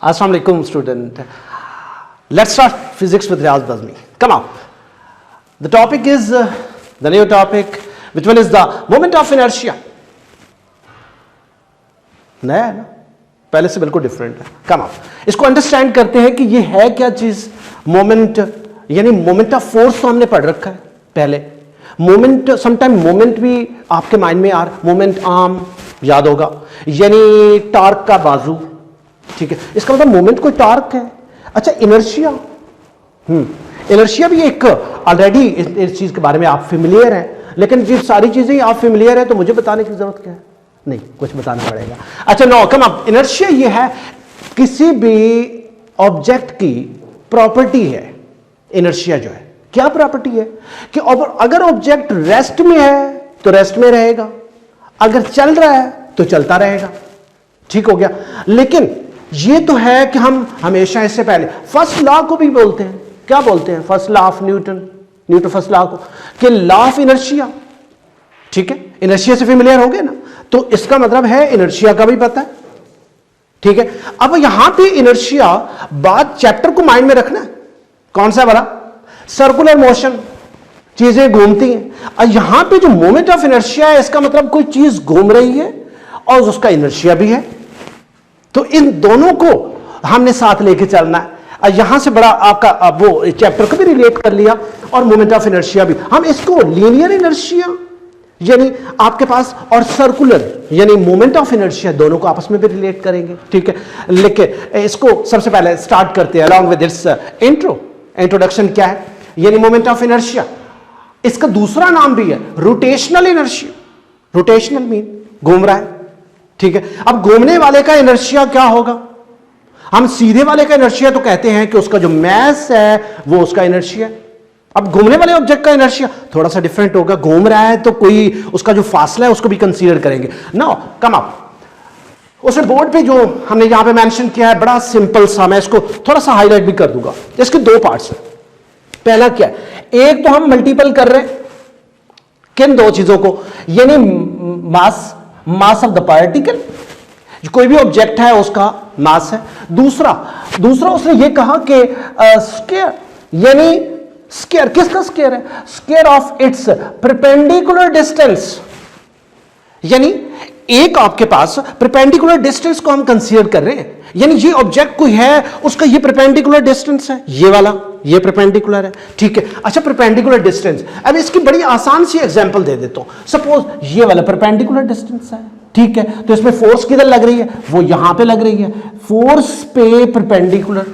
Assalamu alaikum, student. Let's start physics with Riaz Bazmi. Come on. The topic is the new topic, which one is the moment of inertia. नया है ना, पहले से बिल्कुल different है. कम of इसको understand करते हैं कि ये है क्या चीज. मोमेंट यानी मोमेंट ऑफ फोर्स तो हमने पढ़ रखा है पहले. मोमेंट समटाइम मोमेंट भी आपके माइंड में मोमेंट आर्म याद होगा, यानी टार्क का बाजू. ठीक है, इसका मतलब मोमेंट कोई टार्क है. अच्छा, इनर्शिया. इनर्शिया भी एक ऑलरेडी इस चीज के बारे में आप फेमिलियर हैं, लेकिन ये सारी चीजें आप फेमिलियर हैं तो मुझे बताने की जरूरत क्या है? नहीं, कुछ बताना पड़ेगा. अच्छा, नो कम अप. इनर्शिया ये है किसी भी ऑब्जेक्ट की प्रॉपर्टी है. इनर्शिया जो है क्या प्रॉपर्टी है कि अगर ऑब्जेक्ट रेस्ट में है तो रेस्ट में रहेगा, अगर चल रहा है तो चलता रहेगा. ठीक हो गया. लेकिन ये तो है कि हम हमेशा इससे पहले फर्स्ट लॉ को भी बोलते हैं. क्या बोलते हैं? First law of Newton first law को, कि लॉ ऑफ इनर्शिया. ठीक है, इनर्शिया से फेमिलियर हो गए ना, तो इसका मतलब है इनर्शिया का भी पता है. ठीक है, अब यहां पे इनर्शिया बात चैप्टर को माइंड में रखना है. कौन सा वाला? सर्कुलर मोशन, चीजें घूमती हैं. और यहां पे जो मोमेंट ऑफ इनर्शिया है, इसका मतलब कोई चीज घूम रही है और उसका इनर्शिया भी है. तो इन दोनों को हमने साथ लेके चलना है. और यहां से बड़ा आपका वो चैप्टर को भी रिलेट कर लिया और मोमेंट ऑफ इनर्शिया भी. हम इसको लीनियर इनर्शिया यानी आपके पास और सर्कुलर यानी मोमेंट ऑफ इनर्शिया दोनों को आपस में भी रिलेट करेंगे. ठीक है, लेकिन इसको सबसे पहले स्टार्ट करते हैं अलॉन्ग विद इट्स इंट्रोडक्शन. क्या है यानी मोमेंट ऑफ इनर्शिया? इसका दूसरा नाम भी है रोटेशनल इनर्शिया. रोटेशनल मीन घूम रहा है. ठीक है, अब घूमने वाले का इनर्शिया क्या होगा? हम सीधे वाले का इनर्शिया तो कहते हैं कि उसका जो मैस है वो उसका इनर्शिया. अब घूमने वाले ऑब्जेक्ट का इनर्शिया थोड़ा सा डिफरेंट होगा. घूम रहा है तो कोई उसका जो फासला है उसको भी कंसीडर करेंगे. Now come up. उसने बोर्ड पे जो हमने यहां पे मेंशन किया है बड़ा सिंपल सा, मैं इसको थोड़ा सा हाईलाइट भी कर दूंगा. इसके दो पार्ट्स हैं. पहला क्या है? एक तो हम मल्टीपल कर रहे हैं किन दो चीजों को, यानी मास ऑफ द पार्टिकल, कोई भी ऑब्जेक्ट है उसका मास है. दूसरा उसने ये कहा कि स्केयर, यानी स्केयर किसका स्केयर है? Square of its perpendicular distance. यानी एक आपके पास परपेंडिकुलर डिस्टेंस को हम कंसीडर कर रहे हैं, यानी ये ऑब्जेक्ट कोई है उसका ये परपेंडिकुलर डिस्टेंस है, ये वाला ये परपेंडिकुलर है. ठीक है. अच्छा, परपेंडिकुलर डिस्टेंस, अब इसकी बड़ी आसान सी एग्जांपल दे देता हूं. सपोज ये वाला परपेंडिकुलर डिस्टेंस है. ठीक है, तो इसमें फोर्स किधर लग रही है? वो यहां पे लग रही है, फोर्स पे परपेंडिकुलर.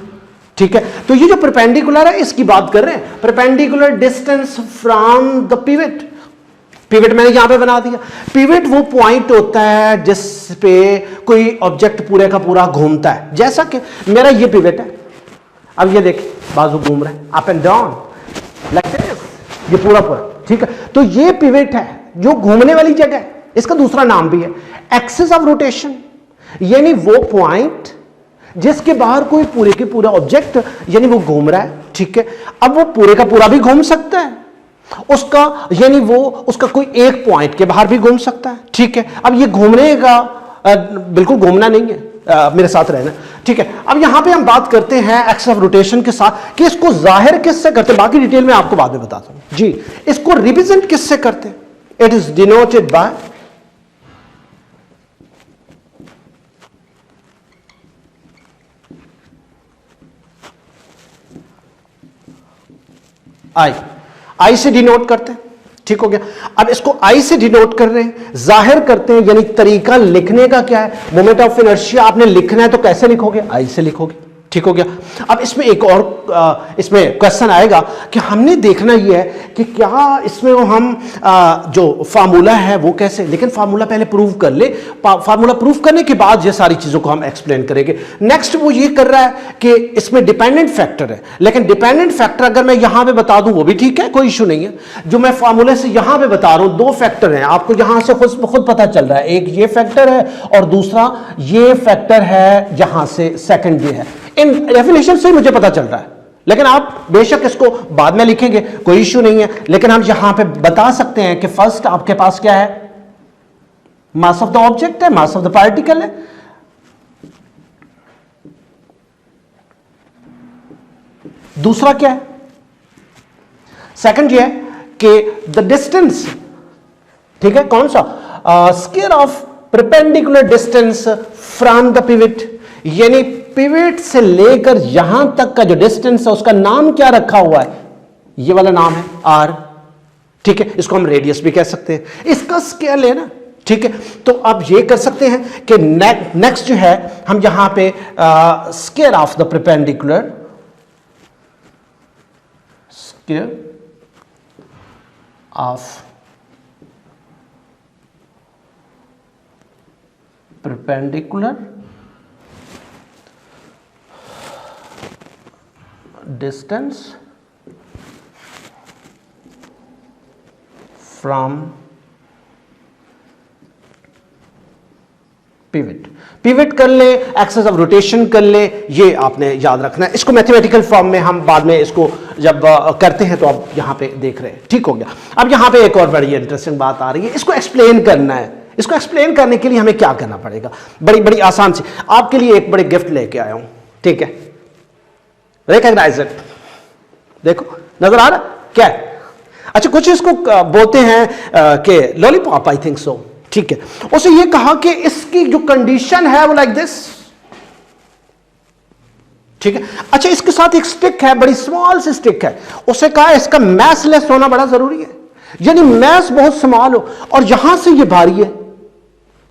ठीक है, तो ये जो परपेंडिकुलर है इसकी बात कर रहे हैं. Perpendicular distance from the pivot. Pivot मैंने यहां पे बना दिया. पिवट वो पॉइंट होता है जिस पे कोई ऑब्जेक्ट पूरे का पूरा घूमता है. जैसा कि मेरा ये पिवट है. अब ये देखिए बाजू घूम रहा है up and down like this, ये पूरा. ठीक है, तो ये पिवट है जो घूमने वाली जगह है. इसका दूसरा नाम भी है एक्सिस ऑफ रोटेशन, यानी वो पॉइंट जिसके बाहर कोई पूरे के पूरा ऑब्जेक्ट यानी वो घूम रहा है. ठीक है, अब वो पूरे का पूरा भी घूम सकता है उसका, यानी वो उसका कोई एक पॉइंट के बाहर भी घूम सकता है. ठीक है, अब ये घूमने का बिल्कुल घूमना नहीं है, मेरे साथ रहना. ठीक है, अब यहां पे हम बात करते हैं एक्सिस ऑफ रोटेशन के साथ कि इसको जाहिर किससे करते हैं. बाकी डिटेल में आपको बाद में बताता हूं जी. इसको रिप्रेजेंट किससे करते हैं? इट इज डिनोटेड बाय आई से डिनोट करते हैं. ठीक हो गया. अब इसको आई से डिनोट कर रहे हैं, जाहिर करते हैं, यानी तरीका लिखने का क्या है? मोमेंट ऑफ इनर्शिया आपने लिखना है तो कैसे लिखोगे? आई से लिखोगे. ठीक हो गया. अब इसमें एक और इसमें क्वेश्चन आएगा कि हमने देखना यह है कि क्या इसमें हम जो फार्मूला है वो कैसे, लेकिन फार्मूला पहले प्रूव कर ले. फार्मूला प्रूव करने के बाद ये सारी चीजों को हम एक्सप्लेन करेंगे. नेक्स्ट वो ये कर रहा है कि इसमें डिपेंडेंट फैक्टर है, लेकिन डिपेंडेंट फैक्टर अगर मैं यहां पे बता दूं वो भी ठीक है, कोई इशू नहीं है. जो मैं फार्मूले से यहां पे बता रहा हूं दो फैक्टर हैं, आपको यहां से खुद पता चल रहा है. एक ये फैक्टर है और दूसरा ये फैक्टर है जहां से सेकंड ये है. इन डेफिनेशन से मुझे पता चल रहा है, लेकिन आप बेशक इसको बाद में लिखेंगे, कोई इश्यू नहीं है. लेकिन हम यहां पे बता सकते हैं कि फर्स्ट आपके पास क्या है? मास ऑफ द ऑब्जेक्ट है, मास ऑफ द पार्टिकल है. दूसरा क्या है, सेकंड ये है कि द डिस्टेंस, ठीक है, कौन सा, square of perpendicular distance from the pivot, यानी पिवट से लेकर यहां तक का जो डिस्टेंस है उसका नाम क्या रखा हुआ है, ये वाला नाम है आर, ठीक है, इसको हम रेडियस भी कह सकते हैं, इसका स्केल है ना, ठीक है। तो आप ये कर सकते हैं कि नेक्स्ट जो है हम यहां पे square of the perpendicular, square of perpendicular distance from pivot, pivot कर ले, एक्सेस ऑफ रोटेशन कर ले, ये आपने याद रखना है। इसको मैथमेटिकल फॉर्म में हम बाद में इसको जब करते हैं तो आप यहां पे देख रहे हैं, ठीक हो गया। अब यहां पे एक और बड़ी इंटरेस्टिंग बात आ रही है, इसको एक्सप्लेन करना है। इसको एक्सप्लेन करने के लिए हमें क्या करना पड़ेगा, बड़ी बड़ी आसान सी, आपके लिए एक बड़े गिफ्ट लेके आया हूं, ठीक है, रिकॉग्नाइज इट, देखो नजर आ रहा क्या है, अच्छा कुछ इसको बोलते हैं कि लॉलीपॉप, आई थिंक सो, ठीक है। उसे ये कहा कि इसकी जो कंडीशन है वो लाइक दिस, ठीक है। अच्छा इसके साथ एक स्टिक है, बड़ी स्मॉल सी स्टिक है, उसे कहा इसका मैस लेस होना बड़ा जरूरी है, यानी मैस बहुत स्मॉल हो और यहां से ये भारी है,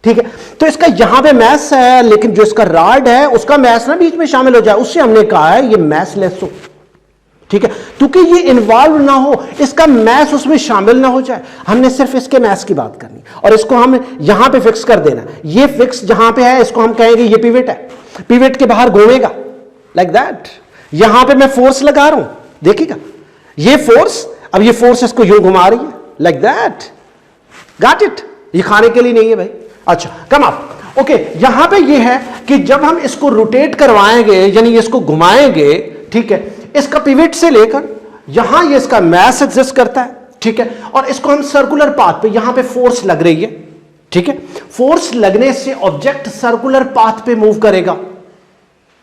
ठीक है। तो इसका यहां पे मैस है, लेकिन जो इसका रॉड है उसका मैस ना बीच में शामिल हो जाए, उससे हमने कहा है ये मैस लेस हो, ठीक है, क्योंकि ये इन्वॉल्व ना हो, इसका मैस उसमें शामिल ना हो जाए, हमने सिर्फ इसके मैस की बात करनी और इसको हम यहां पे फिक्स कर देना। ये फिक्स जहां पे है इसको हम कहेंगे ये पिवट है, पिवट के बाहर घूमेगा लाइक दैट, यहां पे मैं फोर्स लगा रहा हूं, देखिएगा ये फोर्स, अब ये फोर्स इसको यूं घुमा रही है लाइक दैट, गॉट इट, ये खाने के लिए नहीं है भाई। अच्छा कम अप, ओके, यहां पे ये है कि जब हम इसको रोटेट करवाएंगे यानी इसको घुमाएंगे, ठीक है, इसका पिवट से लेकर यहां ये इसका मैस एग्जिस्ट करता है, ठीक है, और इसको हम सर्कुलर पाथ पे, यहां पे फोर्स लग रही है, ठीक है, फोर्स लगने से ऑब्जेक्ट सर्कुलर पाथ पे मूव करेगा,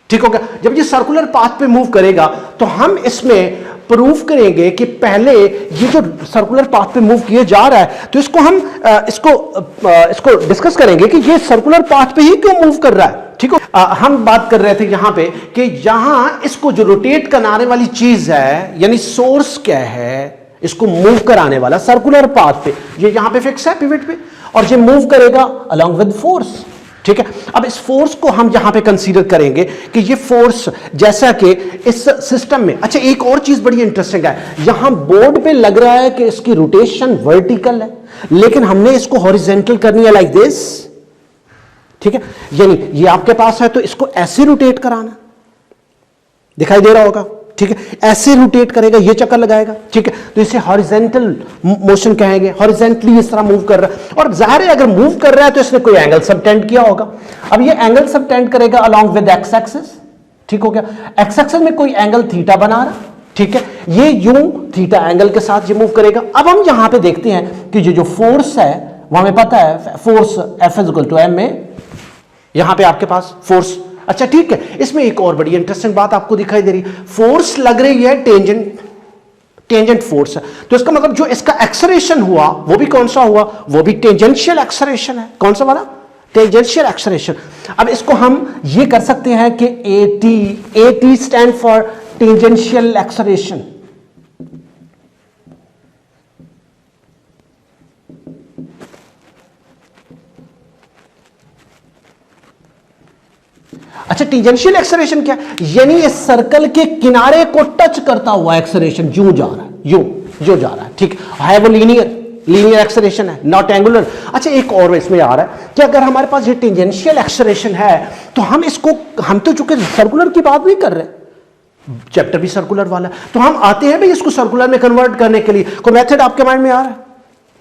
ठीक हो गया। जब ये सर्कुलर पाथ पे मूव करेगा तो हम इसमें प्रूफ करेंगे कि पहले ये जो सर्कुलर पाथ पे मूव किया जा रहा है तो इसको हम इसको डिस्कस करेंगे कि ये सर्कुलर पाथ पे ही क्यों मूव कर रहा है, ठीक है। हम बात कर रहे थे यहां पे कि यहां इसको जो रोटेट कराने वाली चीज है यानी सोर्स क्या है, इसको मूव कराने वाला सर्कुलर पाथ पे, ये यहां पे फिक्स है पिवट पे, और ये मूव करेगा अलोंग विद फोर्स, ठीक है। अब इस फोर्स को हम यहां पे कंसीडर करेंगे कि ये फोर्स जैसा कि इस सिस्टम में, अच्छा एक और चीज बड़ी इंटरेस्टिंग है, यहां बोर्ड पे लग रहा है कि इसकी रोटेशन वर्टिकल है, लेकिन हमने इसको हॉरिजॉन्टल करनी है लाइक दिस, ठीक है, यानी ये आपके पास है तो इसको ऐसे रोटेट कराना, दिखाई दे रहा होगा, ठीक है, ऐसे रोटेट करेगा, ये चक्कर लगाएगा, ठीक है, तो इसे हॉरिजॉन्टल मोशन कहेंगे, हॉरिजॉन्टली इस तरह मूव कर रहा है, और जाहिर है अगर मूव कर रहा है तो इसने कोई एंगल सबटेंड किया होगा। अब ये एंगल सबटेंड करेगा अलोंग विद एक्स एक्सिस, ठीक हो गया, एक्स एक्सिस में कोई एंगल थीटा बना रहा, ठीक है, ये यूं थीटा एंगल के साथ ये मूव करेगा। अब हम यहां पे देखते हैं कि ये जो फोर्स है वो हमें पता है, force F equal to m में, यहां पे आपके पास फोर्स, अच्छा ठीक है, इसमें एक और बड़ी इंटरेस्टिंग बात आपको दिखाई दे रही, फोर्स लग रही है टेंजेंट फोर्स है, तो इसका मतलब जो इसका एक्सेलरेशन हुआ वो भी कौन सा हुआ, वो भी टेंजेंशियल एक्सेलरेशन है, कौन सा वाला, टेंजेंशियल एक्सेलरेशन। अब इसको हम ये कर सकते हैं कि AT stand for tangential acceleration, अच्छा टेंजेंशियल एक्सेलरेशन क्या, यानी इस सर्कल के किनारे को टच करता हुआ एक्सेलरेशन, यूं जा रहा है, यूं जा रहा है, ठीक है, वो लीनियर एक्सेलरेशन है, नॉट एंगुलर। अच्छा एक और इसमें आ रहा है कि अगर हमारे पास ये टेंजेंशियल एक्सेलरेशन है तो हम तो चूंकि सर्कुलर की बात नहीं कर रहे, चैप्टर भी सर्कुलर वाला, तो हम आते हैं भाई इसको सर्कुलर में कन्वर्ट करने के लिए, कोई मेथड आपके माइंड में आ रहा है,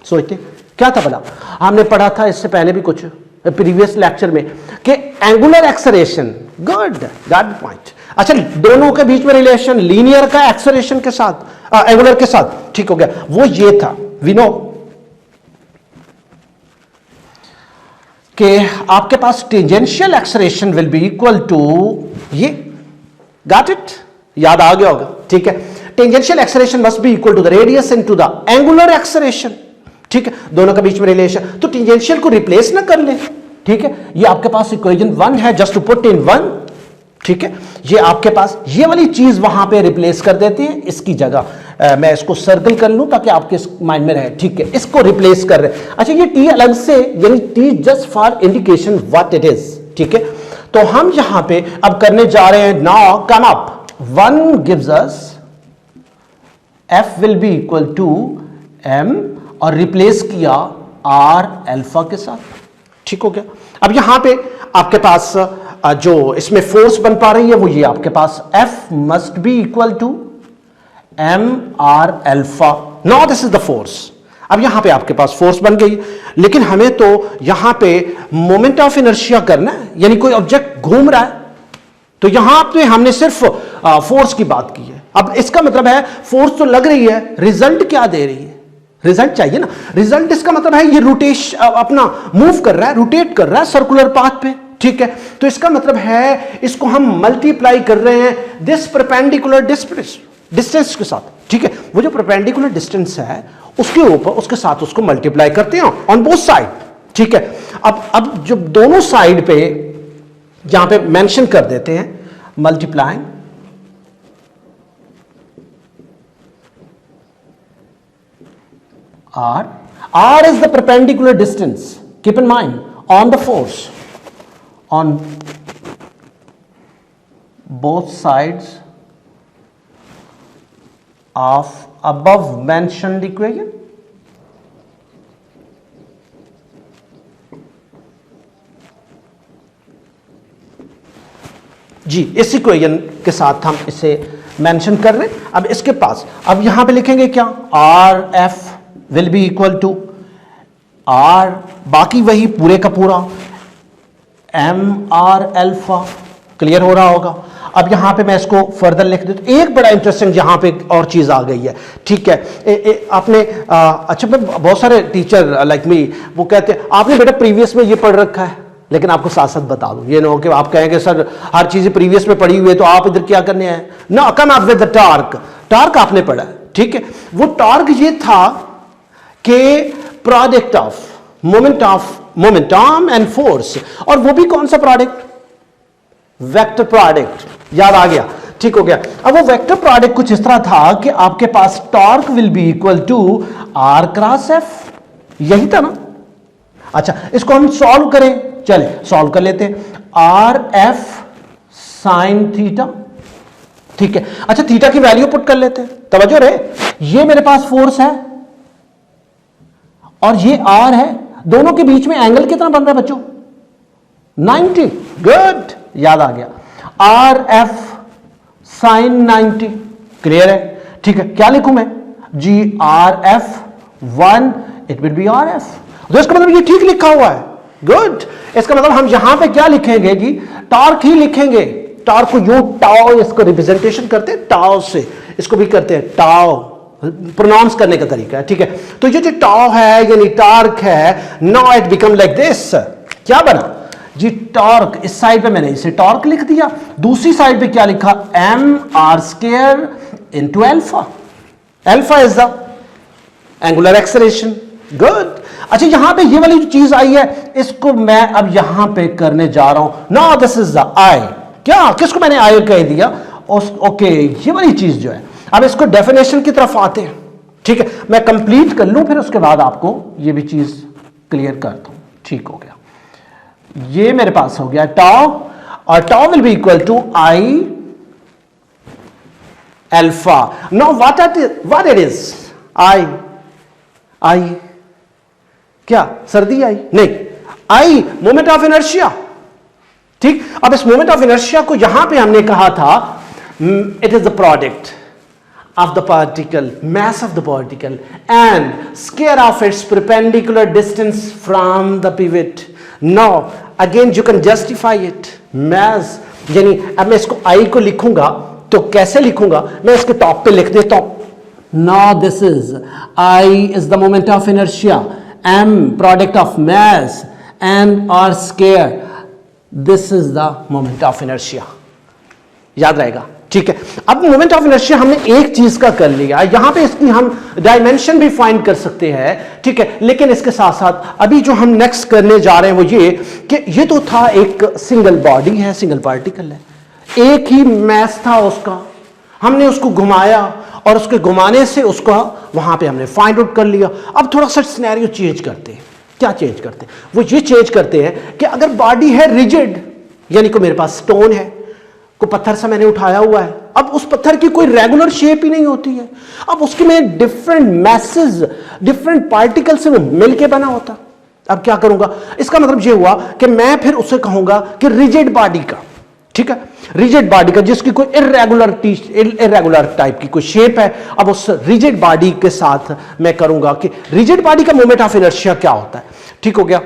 सोचते क्या था भला, हमने पढ़ा था इससे पहले भी कुछ प्रीवियस लेक्चर में कि angular acceleration, good that point, अच्छा दोनों के बीच में रिलेशन लीनियर का एक्सेलरेशन के साथ एंगुलर के साथ, ठीक हो गया, वो ये था, वी नो कि आपके पास tangential acceleration will be equal to ये, गॉट इट, याद आ गया होगा, ठीक है। Tangential acceleration must be equal to the radius into the angular acceleration, ठीक है, दोनों के बीच में रिलेशन। तो टेंजेंशियल को रिप्लेस ना कर ले, ठीक है। ये आपके पास इक्वेशन 1 है, जस्ट टू पुट इन 1, ठीक है। ये आपके पास ये वाली चीज वहां पे रिप्लेस कर देते हैं, इसकी जगह मैं इसको सर्कल कर लूं ताकि आपके माइंड में रहे, ठीक है। इसको रिप्लेस कर रहे हैं। अच्छा, ये टी अलग से, यानी T just for indication what it is, ठीक है। तो हम यहां पे अब करने जा रहे हैं, now come up 1 gives us f will be equal to m और रिप्लेस किया r अल्फा के साथ, ठीक हो गया। अब यहां पे आपके पास जो इसमें फोर्स बन पा रही है वो ये आपके पास F must be equal to m r alpha. Now this is the force. अब यहां पे आपके पास फोर्स बन गई, लेकिन हमें तो यहां पे मोमेंट ऑफ इनर्शिया करना है, यानी कोई ऑब्जेक्ट घूम रहा है। तो यहां पे हमने सिर्फ फोर्स की बात की है। अब इसका मतलब है फोर्स तो लग रही है, रिजल्ट क्या दे रही है? रिजल्ट चाहिए ना। रिजल्ट इसका मतलब है ये रोटेशन अपना मूव कर रहा है, रोटेट कर रहा है सर्कुलर पाथ पे, ठीक है। तो इसका मतलब है इसको हम मल्टीप्लाई कर रहे हैं दिस परपेंडिकुलर डिस्टेंस के साथ, ठीक है। वो जो परपेंडिकुलर डिस्टेंस है उसके ऊपर, उसके साथ उसको मल्टीप्लाई करते हैं ऑन बोथ साइड, ठीक है। अब जब दोनों साइड पे यहां पे मेंशन कर देते हैं multiplying r is the perpendicular distance, keep in mind, on the force on both sides of above mentioned equation. जी, इस इक्वेशन के साथ हम इसे मेंशन कर रहे हैं। अब इसके पास अब यहां पे लिखेंगे क्या, r f will be equal to r, बाकी वही पूरे का पूरा एम आर अल्फा। क्लियर हो रहा होगा। अब यहां पे मैं इसको फर्दर लिख देता हूं। एक बड़ा इंटरेस्टिंग यहां पे और चीज आ गई है, ठीक है। आपने अच्छा, मैं बहुत सारे टीचर लाइक मी वो कहते हैं आपने बेटा प्रीवियस में ये पढ़ रखा है, लेकिन आपको साथ साथ बता दूं, ये ना हो कि आप कहेंगे सर हर चीज प्रीवियस में पढ़ी हुई है तो आप इधर क्या करने आए ना। कम आप विद द टॉर्क, टॉर्क आपने पढ़ा है, ठीक है। वो टॉर्क ये था कि product of momentum and force, और वो भी कौन सा प्रोडक्ट, वेक्टर प्रोडक्ट। याद आ गया, ठीक हो गया। अब वो वेक्टर प्रोडक्ट कुछ इस तरह था कि आपके पास torque will be equal to R cross F, यही था ना। अच्छा, इसको हम सॉल्व करें, चले सॉल्व कर लेते हैं। आर एफ साइन थीटा, ठीक है। अच्छा, थीटा की वैल्यू पुट कर लेते हैं। तवज्जो रहे, ये मेरे पास फोर्स है और ये आर है, दोनों के बीच में एंगल कितना बन रहा है बच्चों, 90। गुड, याद आ गया। आर एफ साइन 90, क्लियर है, ठीक है। क्या लिखूं मैं, जी R F 1, it will be R F. तो इसका मतलब ये ठीक लिखा हुआ है। गुड, इसका मतलब हम यहां पे क्या लिखेंगे जी, टॉर्क ही लिखेंगे। टॉर्क को यू टाओ, इसको रिप्रेजेंटेशन करते हैं टाओ से, इसको भी करते हैं टाओ, प्रोनाउंस करने का तरीका है, ठीक है। तो ये जो टाओ है यानी टॉर्क है, now it become like this. क्या बना जी, टॉर्क। इस साइड पे मैंने इसे टॉर्क लिख दिया, दूसरी साइड पे क्या लिखा, m r square into alpha. Alpha is the angular acceleration. Good. अच्छा, यहां पे ये वाली जो चीज आई है इसको मैं अब यहां पे करने जा रहा हूं। नाउ दिस इज द आई। क्या, किसको मैंने आई कह दिया, ओके, ये वाली चीज जो है। अब इसको डेफिनेशन की तरफ आते हैं, ठीक है। मैं कंप्लीट कर लूं, फिर उसके बाद आपको ये भी चीज क्लियर करता हूं। ठीक हो गया, ये मेरे पास हो गया टाउ, और tau will be equal to I alpha. Now what it is, I क्या, सर्दी आई नहीं, आई मोमेंट ऑफ इनर्शिया, ठीक। अब इस मोमेंट ऑफ इनर्शिया को यहां पे हमने कहा था it is the product of the particle, mass of the particle and square of its perpendicular distance from the pivot. Now again you can justify it, mass यानी अब मैं इसको I को लिखूंगा तो कैसे लिखूंगा, मैं इसके टॉप पे लिख देता हूं। Now this is I is the moment of inertia, M product of mass and R square, this is the moment of inertia। याद रहेगा, ठीक है। अब मोमेंट ऑफ इनर्शिया हमने एक चीज का कर लिया, यहां पे इसकी हम डायमेंशन भी फाइंड कर सकते हैं, ठीक है। लेकिन इसके साथ साथ अभी जो हम नेक्स्ट करने जा रहे हैं वो ये कि ये तो था एक सिंगल बॉडी है, सिंगल पार्टिकल है, एक ही मैस था उसका, हमने उसको घुमाया और उसके घुमाने से उसको वहां पे हमने फाइंड आउट कर लिया। अब थोड़ा सा सिनेरियो चेंज करते हैं। क्या चेंज करते हैं? वो ये चेंज करते हैं कि अगर बॉडी है रिजिड, यानी कि मेरे पास स्टोन है, को पत्थर से मैंने उठाया हुआ है, अब उस पत्थर की कोई रेगुलर शेप ही नहीं होती है, अब उसके में डिफरेंट मैसेज, डिफरेंट पार्टिकल से वो मिलके बना होता। अब क्या करूंगा? इसका मतलब ये हुआ कि मैं फिर उसे कहूंगा कि रिजिड बॉडी का, ठीक है, रिजिड बॉडी का जिसकी कोई इरेगुलर टाइप की कोई शेप है, अब उस रिजिड बॉडी के साथ मैं करूंगा कि रिजिड बॉडी का मोमेंट ऑफ इनर्शिया क्या होता है। ठीक हो गया।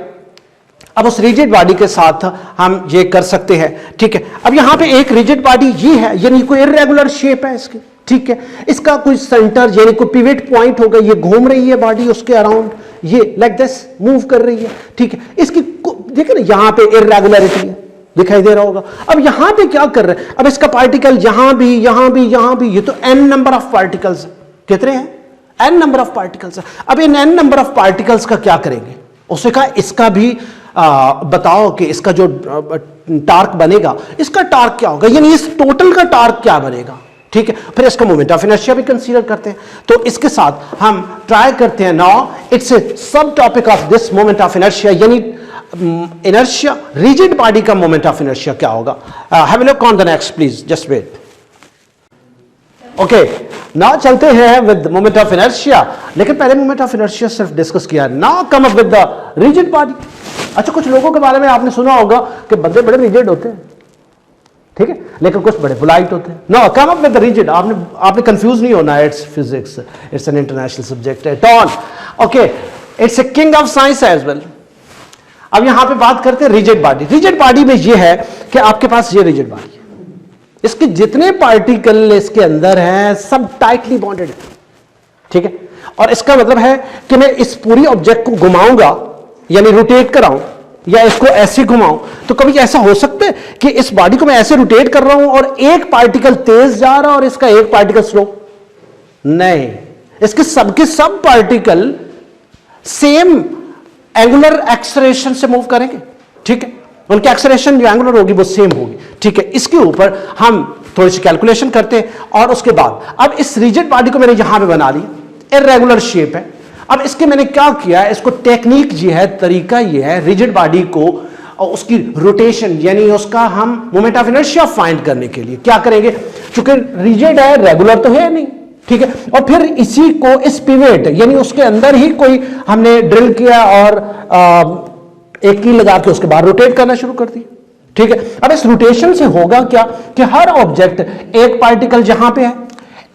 अब उस रिजिड बॉडी के साथ हम ये कर सकते हैं, ठीक है। अब यहां पे एक रिजिड बॉडी ये है, यानी कोई इरेगुलर शेप है इसकी, ठीक है, इसका कोई सेंटर यानी कोई पिवट पॉइंट होगा, ये घूम रही है बॉडी उसके अराउंड, ये लाइक दिस मूव कर रही है, ठीक है। इसकी देखिए ना यहां पे इरेगुलरिटी है, दिखाई दे रहा होगा। अब यहां पे क्या कर रहे हैं? अब इसका पार्टिकल यहां भी, यहां भी, यहां भी, ये तो n नंबर ऑफ पार्टिकल्स कितने हैं? n नंबर ऑफ पार्टिकल्स है। अब इन n नंबर ऑफ पार्टिकल्स का क्या करेंगे? उसने कहा इसका भी बताओ कि इसका जो टार्क बनेगा, इसका टार्क क्या होगा, यानी इस टोटल का टार्क क्या बनेगा, ठीक है। फिर इसका मोमेंट ऑफ इनर्शिया भी कंसीडर करते हैं। तो इसके साथ हम ट्राई करते हैं। Now it's a sub topic of this moment of inertia, यानी इनर्शिया, रिजिड बॉडी का मोमेंट ऑफ इनर्शिया क्या होगा। Have a look on the next please, just wait. Okay, now चलते हैं विद मोमेंट ऑफ इनर्शिया, लेकिन पहले moment of inertia सिर्फ discuss किया। Now come up with the rigid body. अच्छा, कुछ लोगों के बारे में आपने सुना होगा कि बंदे बड़े रिजिड होते हैं, ठीक है, लेकिन कुछ बड़े पोलाइट होते हैं। Now come up with the rigid. आपने कंफ्यूज नहीं होना, it's physics, it's an international subject at all. Okay, it's a king of science as well. अब यहां पे बात करते हैं रिजिड बॉडी। रिजिड बॉडी में यह है कि आपके पास ये रिजिड बॉडी है, इसके जितने पार्टिकल इसके अंदर हैं सब टाइटली बॉन्डेड है, ठीक है। और इसका मतलब है कि मैं इस पूरी ऑब्जेक्ट को घुमाऊंगा, यानी रोटेट कराऊं, या इसको ऐसे घुमाऊं, तो कभी ऐसा हो सकता है कि इस बॉडी को मैं ऐसे रोटेट कर रहा हूं और एक पार्टिकल तेज जा रहा है और इसका एक पार्टिकल स्लो? नहीं, इसके सबके सब पार्टिकल सेम एंगुलर एक्सेलरेशन से मूव करेंगे, ठीक है। उनकी एक्सेलरेशन जो एंगुलर होगी वो सेम होगी, ठीक है। इसके ऊपर हम थोड़ी सी कैलकुलेशन करते हैं और उसके बाद अब इस रिजिड बॉडी को मैंने यहां पे बना ली, इरेगुलर शेप है। अब इसके मैंने क्या किया, इसको टेक्निक ये है, तरीका ये है, रिजिड बॉडी को और उसकी रोटेशन यानी उसका हम मोमेंट ऑफ इनर्शिया फाइंड करने के लिए क्या करेंगे, क्योंकि रिजिड है, रेगुलर तो है नहीं, ठीक है। और फिर इसी को इस पिवट यानी उसके अंदर ही कोई हमने ड्रिल किया और एक की लगा के उसके बाद रोटेट करना शुरू कर दी, ठीक है। अब इस रोटेशन से होगा क्या कि हर ऑब्जेक्ट, एक पार्टिकल जहां पे है,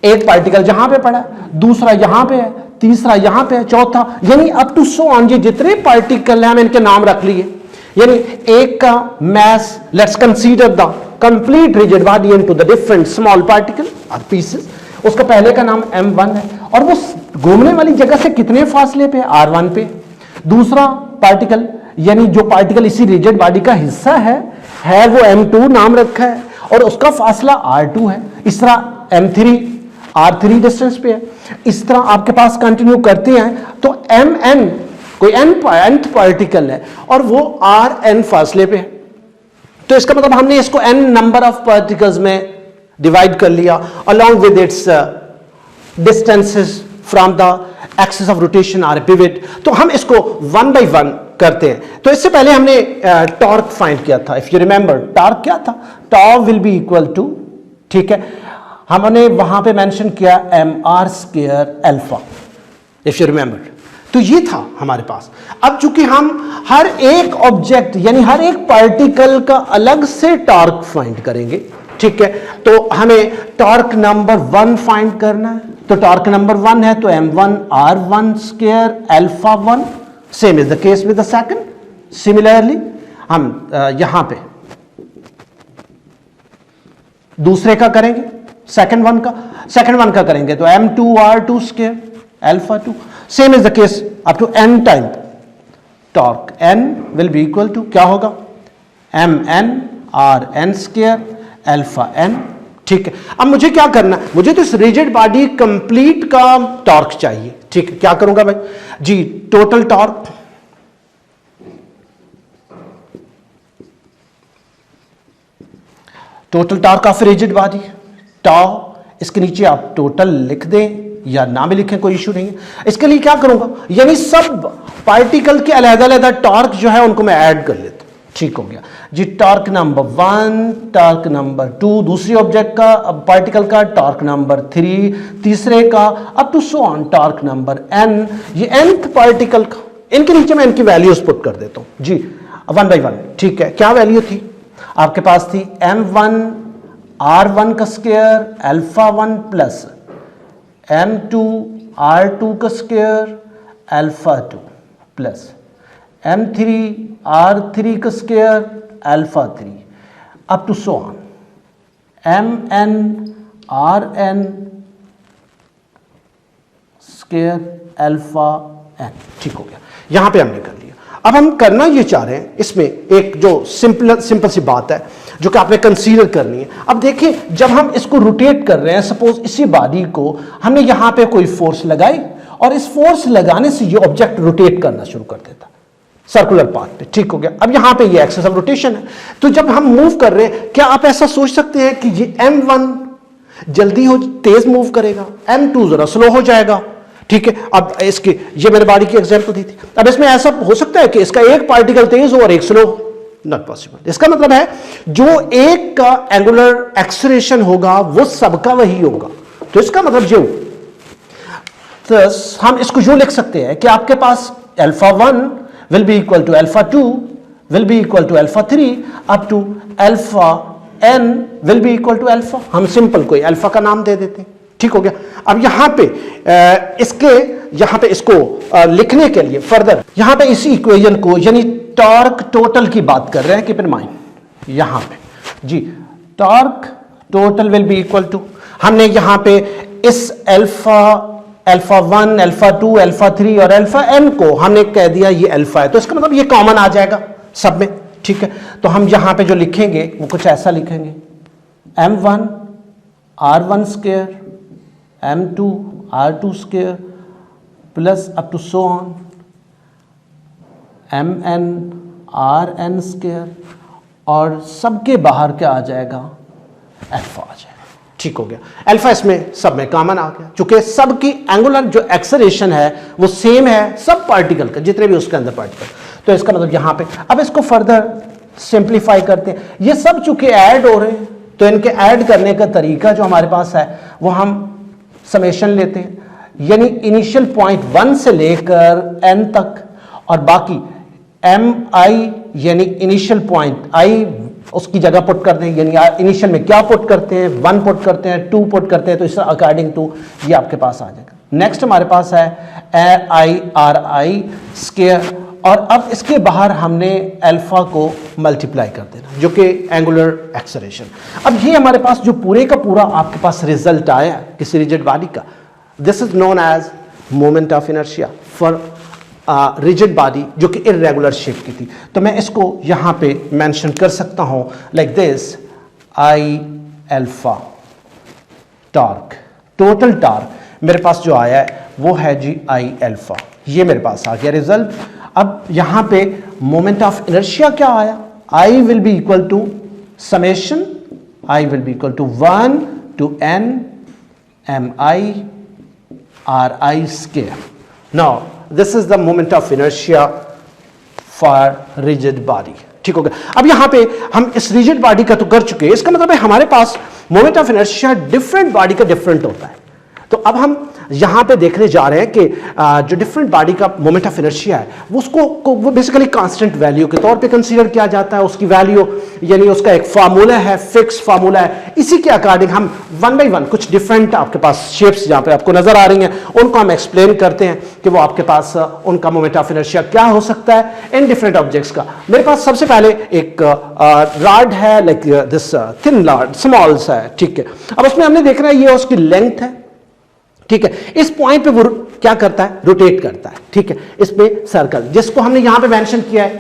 एक पार्टिकल जहां पे पड़ा, दूसरा यहां पे है, तीसरा यहां पे है, चौथा, यानी अप टू सो ऑन, ये जितने पार्टिकल हैं हम इनके नाम रख लिए, यानी एक का mass, let's consider the complete rigid body into the different small particle और पीसेस। उसका पहले का नाम m1 है और वो घूमने वाली जगह से कितने फासले पे, r1 पे। दूसरा पार्टिकल यानी जो पार्टिकल इसी रिजिड बॉडी का हिस्सा है वो m2 नाम रखा है और उसका फासला r2 है। इस तरह m3 r3 डिस्टेंस पे है। इस तरह आपके पास कंटिन्यू करते हैं तो mn कोई nth पार्टिकल है और वो rn फासले पे है। तो इसका मतलब हमने इसको n नंबर ऑफ पार्टिकल्स में डिवाइड कर लिया along with its distances from the axis of rotation or pivot। तो हम इसको वन बाय वन करते हैं। तो इससे पहले हमने टॉर्क फाइंड किया था, इफ यू रिमेंबर टॉर्क क्या था, टॉ विल बी इक्वल टू, ठीक है, हमने वहां पे मेंशन किया mr² alpha, if you remember. तो ये था हमारे पास। अब चूंकि हम हर एक ऑब्जेक्ट यानी हर एक पार्टिकल का अलग से टॉर्क फाइंड करेंगे, ठीक है, तो हमें टॉर्क नंबर 1 फाइंड करना है। तो टॉर्क नंबर 1 है तो m1 r1² alpha 1। Same is the case with the second. Similarly हम यहां पे दूसरे का करेंगे, सेकंड वन का करेंगे तो m2 r2² alpha 2। Same is the case up to n time. Torque n will be equal to क्या होगा, mn r n² alpha n ठीक है। अब मुझे क्या करना है, मुझे तो इस रिजिड बॉडी कंप्लीट का टॉर्क चाहिए। ठीक है, क्या करूंगा भाई जी, total torque of rigid body tau, इसके नीचे आप टोटल लिख दें या ना भी लिखें, कोई इशू नहीं है। इसके लिए क्या करूंगा, यानी सब पार्टिकल के अलग-अलग टॉर्क जो है उनको मैं ऐड कर लेता हूं। ठीक हो गया जी, टॉर्क नंबर 1, टॉर्क नंबर 2 दूसरी ऑब्जेक्ट का पार्टिकल का, टॉर्क नंबर 3 तीसरे का, up to so on torque number n, ये nth पार्टिकल का। इनके नीचे मैं इनकी वैल्यूज पुट कर देता हूं जी, 1 by 1। ठीक है, क्या वैल्यू थी आपके पास, थी m1 r1 का square alpha 1 plus m2 r2 का square alpha 2 plus m3 r3 का square alpha 3 up to so on mn rn square alpha n। ठीक हो गया, यहां पे हमने कर लिया। अब हम करना ये चाह रहे हैं, इसमें एक जो सिंपल सी बात है जो कि आपने कंसीडर करनी है। अब देखिए, जब हम इसको रोटेट कर रहे हैं, सपोज इसी बॉडी को हमने यहां पे कोई फोर्स लगाई और इस फोर्स लगाने से ये ऑब्जेक्ट रोटेट करना शुरू कर देता सर्कुलर पाथ पे। ठीक हो गया, अब यहां पे ये एक्सिस ऑफ रोटेशन है, तो जब हम मूव कर रहे हैं, क्या आप ऐसा सोच सकते हैं कि ये m1 जल्दी हो तेज मूव करेगा, m2 जरा स्लो हो जाएगा। ठीक है, अब इसके ये मैंने बॉडी की एग्जांपल दी थी। अब इसमें ऐसा हो सकता है कि इसका एक पार्टिकल तेज हो और एक स्लो, नॉट पॉसिबल। इसका मतलब है जो एक का एंगुलर एक्सेलरेशन होगा वो सबका वही होगा। तो इसका मतलब जो तो हम इसको जो लिख सकते हैं कि आपके पास alpha 1 will be equal to alpha 2 will be equal to alpha 3 up to alpha n will be equal to alpha. हम सिंपल कोई अल्फा का नाम दे देते हैं। ठीक हो गया। अब यहां पे इसको लिखने के लिए फर्दर यहां पे इसी इक्वेशन को यानी टॉर्क टोटल की बात कर रहे हैं, कीप इन माइंड यहां पे जी, torque total will be equal to, हमने यहां पे इस अल्फा 1 अल्फा 2 अल्फा 3 और अल्फा n को हमने कह दिया ये अल्फा है, तो इसका मतलब ये कॉमन आ जाएगा सब में। ठीक है, तो हम यहां पे जो लिखेंगे वो कुछ ऐसा लिखेंगे, m1 r1 square m2 r2 square plus up to so on mn rn square, और सबके बाहर क्या आ जाएगा, अल्फा आ जाएगा। ठीक हो गया, अल्फा इसमें सब में कॉमन आ गया, चूंकि सबकी एंगुलर जो एक्सेलरेशन है वो सेम है सब पार्टिकल का, जितने भी उसके अंदर पार्टिकल। तो इसका मतलब यहां पे अब इसको फर्दर सिंप्लीफाई करते हैं, ये सब चूंकि ऐड हो रहे हैं तो इनके ऐड करने का तरीका जो हमारे पास है वो हम समेशन लेते हैं, यानी इनिशियल पॉइंट 1 से लेकर n तक और बाकी mi यानी इनिशियल पॉइंट i उसकी जगह पुट कर दें, यानी इनिशियल में क्या पुट करते हैं, 1 पुट करते हैं, 2 पुट करते हैं, तो इस अकॉर्डिंग टू ये आपके पास आ जाएगा। नेक्स्ट हमारे पास है i ri स्क्वायर, और अब इसके बाहर हमने अल्फा को मल्टीप्लाई कर देना जो कि एंगुलर एक्सेलरेशन। अब ये हमारे पास जो पूरे का पूरा आपके पास रिजल्ट आया किसी रिजिड बॉडी का, this is known as moment of inertia for rigid body जो कि इर्रेगुलर शेप की थी। तो मैं इसको यहां पे मेंशन कर सकता हूं like this, I alpha torque, total torque मेरे पास जो आया है वो है जी आई अल्फा, ये मेरे पास आ गया रिजल्ट। अब यहां पे मोमेंट ऑफ इनर्शिया क्या आया, I will be equal to summation, I will be equal to 1 to n mi ri square. Now this is the moment of inertia for rigid body. ठीक हो गया। अब यहां पे हम इस रिजिड बॉडी का तो कर चुके हैं, इसका मतलब है हमारे पास moment of inertia different body का डिफरेंट होता है। तो अब हम यहां पे देखने जा रहे हैं कि जो डिफरेंट बॉडी का मोमेंट ऑफ इनर्शिया है वो उसको वो बेसिकली कांस्टेंट वैल्यू के तौर पे कंसीडर किया जाता है। उसकी वैल्यू यानी उसका एक फार्मूला है, फिक्स फार्मूला है, इसी के अकॉर्डिंग हम 1 by 1 कुछ डिफरेंट आपके पास शेप्स जहां पे आपको नजर आ रही हैं उनको हम एक्सप्लेन करते हैं कि वो आपके पास उनका मोमेंट ऑफ इनर्शिया क्या हो सकता है इन डिफरेंट ऑब्जेक्ट्स का। मेरे पास सबसे पहले एक रॉड है, like this thin rod, small सा है। ठीक है, अब उसमें हमने देखना है ये उसकी लेंथ है। ठीक है, इस पॉइंट पे वो क्या करता है, रोटेट करता है। ठीक है, इस पे सर्कल जिसको हमने यहां पे मेंशन किया है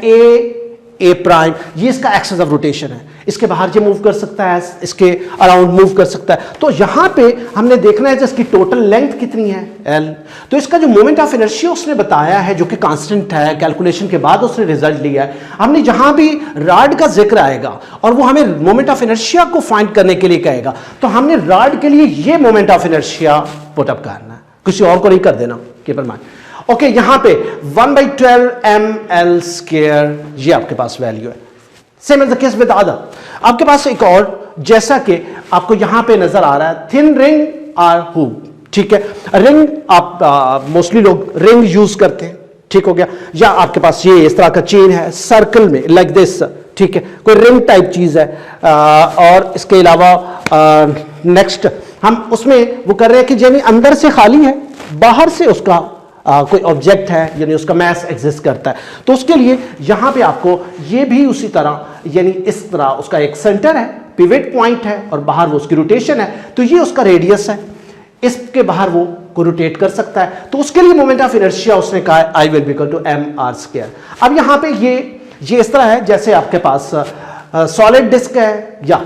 ए प्राइम, ये इसका एक्सिस ऑफ रोटेशन है, इसके बाहर ये मूव कर सकता है, इसके अराउंड मूव कर सकता है। तो यहां पे हमने देखना है इसकी टोटल लेंथ कितनी है एल। तो इसका जो मोमेंट ऑफ इनर्शिया उसने बताया है जो कि कांस्टेंट है, कैलकुलेशन के बाद उसने रिजल्ट लिया है। हमने जहां भी रॉड का जिक्र आएगा और वो हमें मोमेंट ऑफ इनर्शिया को फाइंड करने के लिए कहेगा, तो हमने रॉड के लिए ये मोमेंट ऑफ इनर्शिया पुटअप करना है, किसी और को नहीं कर देना। Keep in mind. ओके, यहां पे 1/12 ml², ये आपके पास वैल्यू है। Same as the case with other. आपके पास एक और, जैसा कि आपको यहां पे नजर आ रहा है, थिन रिंग आर हुप, ठीक है। रिंग आप मोस्टली लोग रिंग यूज करते हैं, ठीक हो गया। या आपके पास ये इस तरह का चेन है सर्कल में लाइक दिस, ठीक है, कोई रिंग टाइप चीज है। और इसके अलावा नेक्स्ट हम उसमें वो कर रहे हैं कि यानी अंदर से खाली है, बाहर से उसका कोई ऑब्जेक्ट है, यानी उसका मैस एग्जिस्ट करता है। तो उसके लिए यहां पे आपको ये भी उसी तरह, यानी इस तरह उसका एक सेंटर है, पिवट पॉइंट है और बाहर वो उसकी रोटेशन है। तो ये उसका रेडियस है, इसके बाहर वो को रोटेट कर सकता है। तो उसके लिए मोमेंट ऑफ इनर्शिया उसने कहा है I will be equal to mr²। अब यहां पे ये इस तरह है जैसे आपके पास सॉलिड डिस्क है या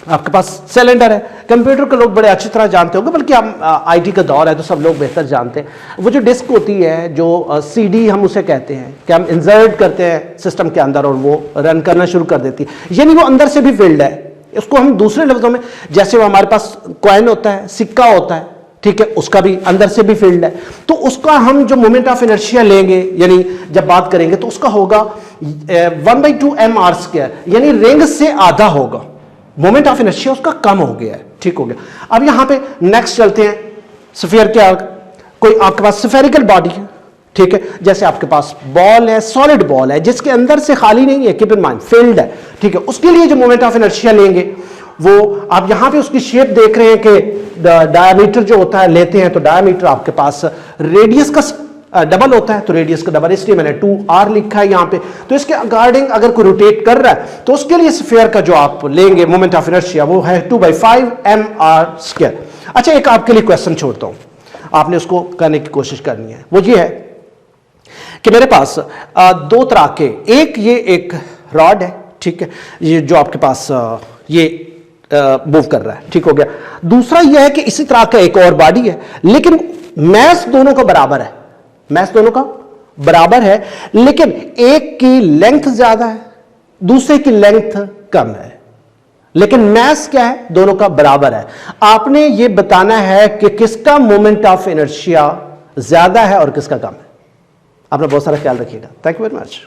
आपके पास सिलेंडर है। कंप्यूटर के लोग बड़े अच्छी तरह जानते होंगे, बल्कि हम आईटी का दौर है तो सब लोग बेहतर जानते हैं। वो जो डिस्क होती है, जो सीडी हम उसे कहते हैं, कि हम इंसर्ट करते हैं सिस्टम के अंदर और वो रन करना शुरू कर देती है, यानी वो अंदर से भी फिल्ड है। इसको हम दूसरे लफ्जों में, जैसे वो हमारे पास कॉइन होता है, सिक्का होता है, ठीक है, उसका भी अंदर से भी फील्ड है। तो उसका हम जो मोमेंट ऑफ इनर्शिया लेंगे, यानी जब बात करेंगे, तो उसका होगा 1/2 mr², यानी रिंग से आधा होगा। मोमेंट ऑफ इनर्शिया उसका कम हो गया है, ठीक हो गया। अब यहां पे नेक्स्ट चलते हैं स्फीयर के आगे। कोई आपके पास स्फेरिकल बॉडी है, ठीक है, जैसे आपके पास बॉल है, सॉलिड बॉल है जिसके अंदर से खाली नहीं है, कीप इन माइंड फील्ड है, ठीक है। उसके लिए जो मोमेंट ऑफ इनर्शिया लेंगे वो आप यहां पे उसकी शेप देख रहे हैं कि डायमीटर जो होता है लेते हैं, तो डायमीटर आपके पास रेडियस का डबल होता है, तो रेडियस का डबल, इसलिए मैंने 2r लिखा है यहां पे। तो इसके अकॉर्डिंग अगर कोई रोटेट कर रहा है तो उसके लिए स्फीयर का जो आप लेंगे मोमेंट ऑफ इनर्शिया वो है 2/5 mr²। अच्छा, एक आपके लिए क्वेश्चन छोड़ता हूं, आपने उसको करने की कोशिश करनी है। वो ये है कि मेरे पास दो तरह के, एक रॉड है, ठीक है, ये जो आपके पास ये मूव कर रहा है, ठीक हो गया। दूसरा यह है कि इसी तरह का एक और बॉडी है, लेकिन मैस दोनों का बराबर है, मैस दोनों का बराबर है, लेकिन एक की लेंथ ज्यादा है, दूसरे की लेंथ कम है, लेकिन मैस क्या है, दोनों का बराबर है। आपने यह बताना है कि किसका मोमेंट ऑफ इनर्शिया ज्यादा है और किसका कम है। आपने बहुत सारा ख्याल रखिएगा। Thank you very much.